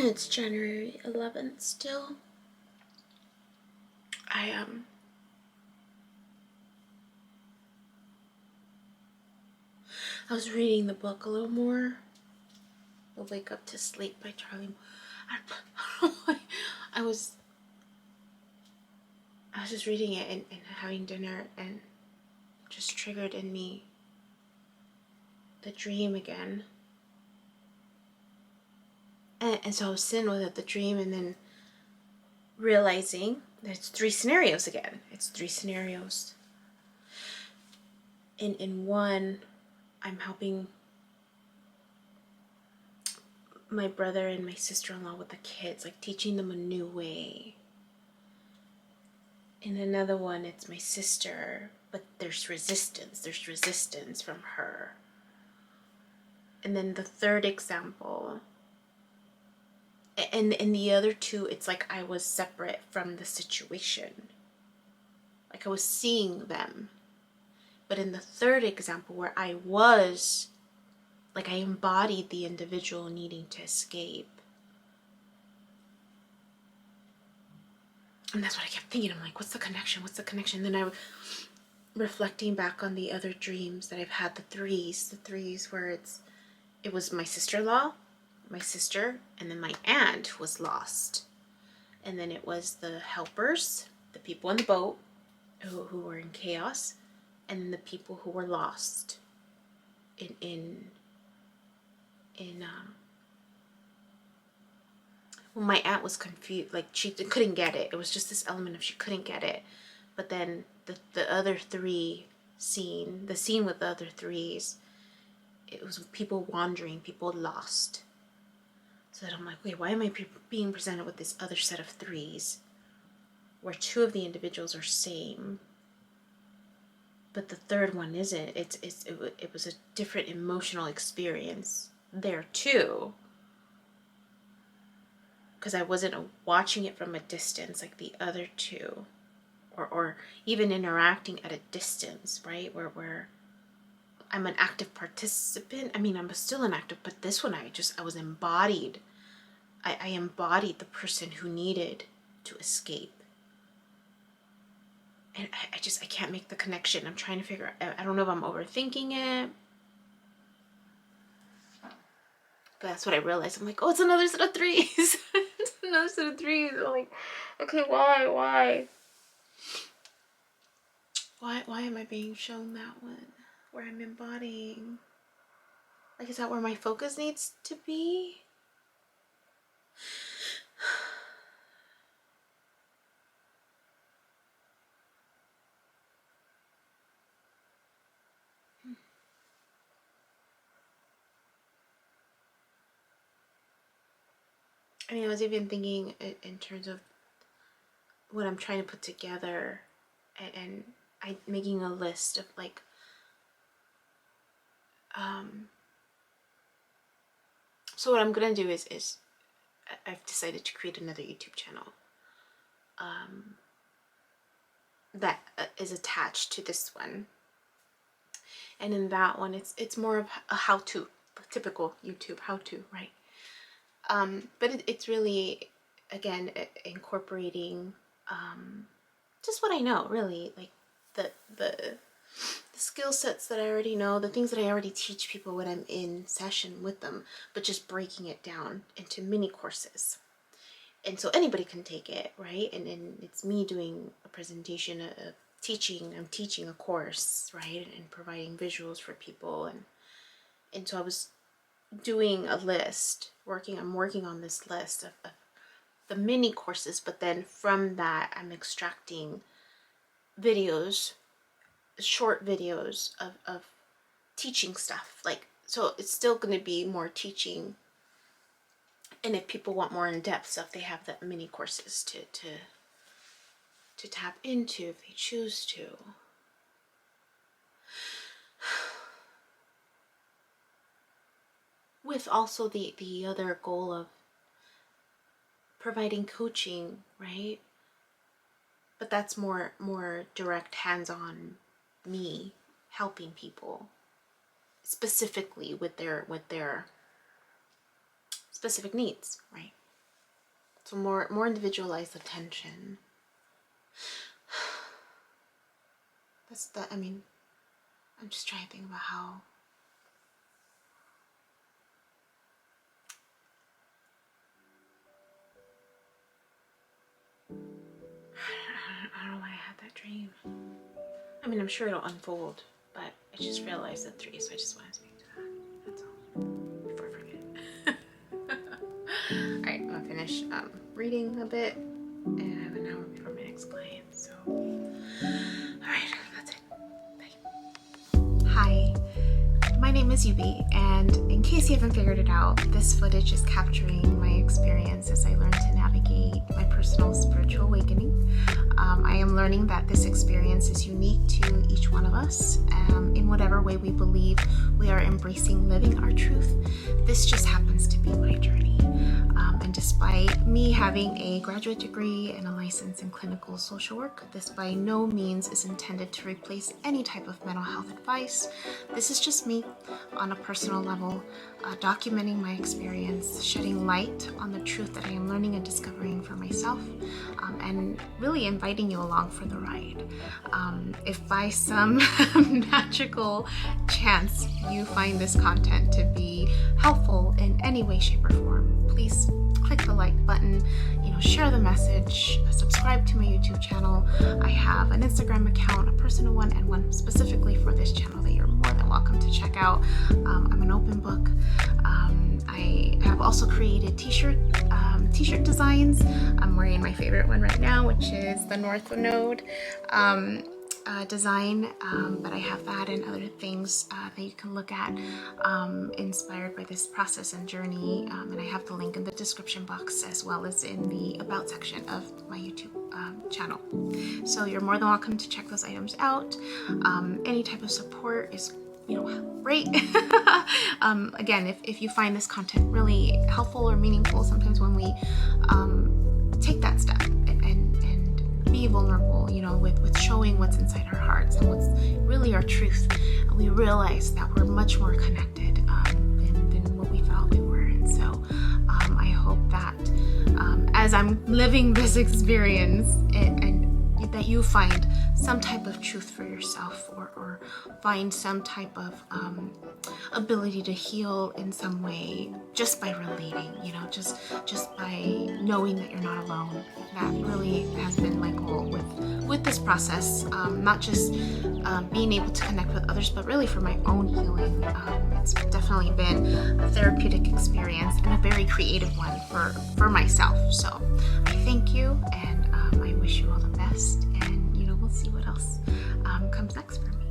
It's January 11th still. I was reading the book a little more. The Wake Up to Sleep by Charlie. I was just reading it and having dinner, and just triggered in me the dream again. And so I was sitting with it, the dream, and then realizing that it's 3 scenarios again. It's 3 scenarios. In one, I'm helping my brother and my sister-in-law with the kids, like teaching them a new way. In another one, it's my sister, but there's resistance from her. And then the third example, and in the other 2, it's like I was separate from the situation. Like I was seeing them. But in the third example, where I was, like I embodied the individual needing to escape. And that's what I kept thinking. I'm like, what's the connection? What's the connection? Then I was reflecting back on the other dreams that I've had, the threes where it was my sister-in-law, my sister, and then my aunt was lost. And then it was the helpers, the people in the boat who were in chaos, and then the people who were lost well, my aunt was confused, like she couldn't get it. It was just this element of she couldn't get it. But then the other 3 scene, the scene with the other 3s, it was people wandering, people lost. So that I'm like, wait, why am I being presented with this other set of 3s where 2 of the individuals are same, but the third one isn't? It was a different emotional experience there too. Because I wasn't watching it from a distance like the other 2, or even interacting at a distance, right? Where I'm an active participant. I mean, I'm still an active, but this one I was embodied. I embodied the person who needed to escape. And I can't make the connection. I'm trying to figure out, I don't know if I'm overthinking it. But that's what I realized. I'm like, oh, it's another set of 3s. It's another set of 3s. I'm like, okay, why? Why am I being shown that one? Where I'm embodying? Like, is that where my focus needs to be? I mean, I was even thinking in terms of what I'm trying to put together, and I making a list of like, so what I'm gonna do is I've decided to create another YouTube channel that is attached to this one, and in that one it's more of a how-to, typical YouTube how-to, right? But it's really, again, incorporating just what I know, really, like the skill sets that I already know, the things that I already teach people when I'm in session with them, but just breaking it down into mini courses. And so anybody can take it, right? And it's me doing a presentation of teaching. I'm teaching a course, right? And providing visuals for people. And so I was doing a list, I'm working on this list of the mini courses, but then from that I'm extracting videos, short videos of teaching stuff. Like, so it's still going to be more teaching, and if people want more in-depth stuff, they have the mini courses to tap into if they choose to. With also the other goal of providing coaching, right? But that's more direct, hands-on, me helping people specifically with their specific needs, right? So more individualized attention. I mean, I'm just trying to think about how. I don't know why I had that dream. I mean, I'm sure it'll unfold, but I just realized the 3, so I just want to speak to that. That's all. Before I forget. Alright, I'm gonna finish reading a bit, and I have an hour before my next client, so. Alright, that's it. Bye. Hi, my name is Yubi, and in case you haven't figured it out, this footage is capturing my experience as I learn to navigate my personal spiritual awakening. I am learning that this experience is unique to each one of us, in whatever way we believe we are embracing living our truth. This just happens to be my journey. And despite me having a graduate degree and a license in clinical social work, this by no means is intended to replace any type of mental health advice. This is just me on a personal level, documenting my experience, shedding light on the truth that I am learning and discovering for myself, and really inviting you along for the ride. If by some magical chance you find this content to be helpful in any way, shape, or form, please click the like button, share the message, subscribe to my YouTube channel. I have an Instagram account, a personal one, and one specifically for this channel that you're more than welcome to check out. I'm an open book. I have also created t-shirt designs. I'm wearing my favorite one right now, which is the North Node design, but I have that and other things that you can look at inspired by this process and journey, and I have the link in the description box as well as in the about section of my YouTube channel. So you're more than welcome to check those items out. Any type of support is great. Again, if you find this content really helpful or meaningful, sometimes when we take that step and be vulnerable, with showing what's inside our hearts and what's really our truth, we realize that we're much more connected than what we thought we were. And so I hope that as I'm living this experience and that you find some type of truth for yourself, or find some type of ability to heal in some way just by relating, just by knowing that you're not alone. That really has been my goal with this process, not just being able to connect with others, but really for my own healing. It's definitely been a therapeutic experience and a very creative one for myself. So I thank you, and I wish you all the best, and we'll see what else comes next for me.